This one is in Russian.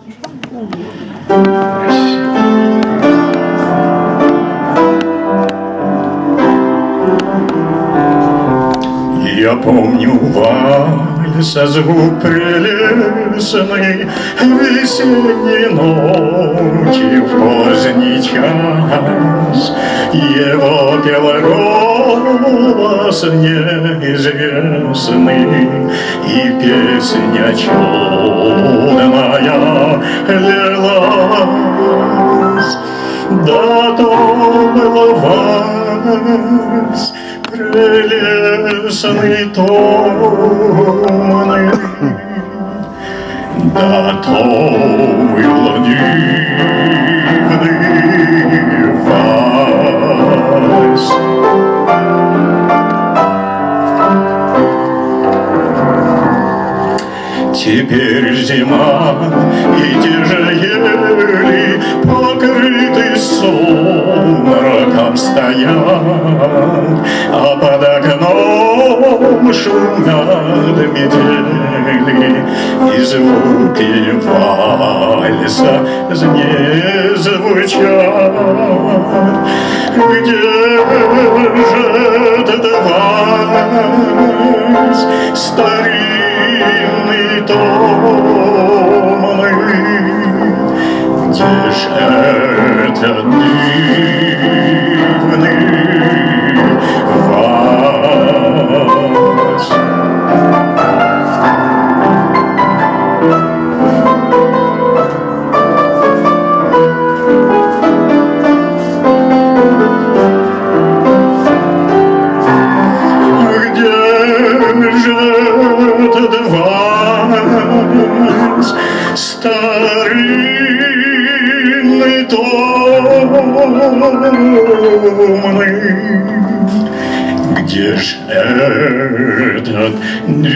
Я помню вальса звук прелестный весенней ночи в поздний час. Его пел голос неизвестный, и песня чудная лилась. Да то был вальс прелестный, томный, да то был дивный вальс. Теперь зима, и те же ели, покрыты сумраком стоят, а под окном шумят метели, и звуки вальса не звучат. Где же этот вальс старинный, томный, где ж этот дивный вальс? Где же этот вальс старинный, томный, где ж этот дивный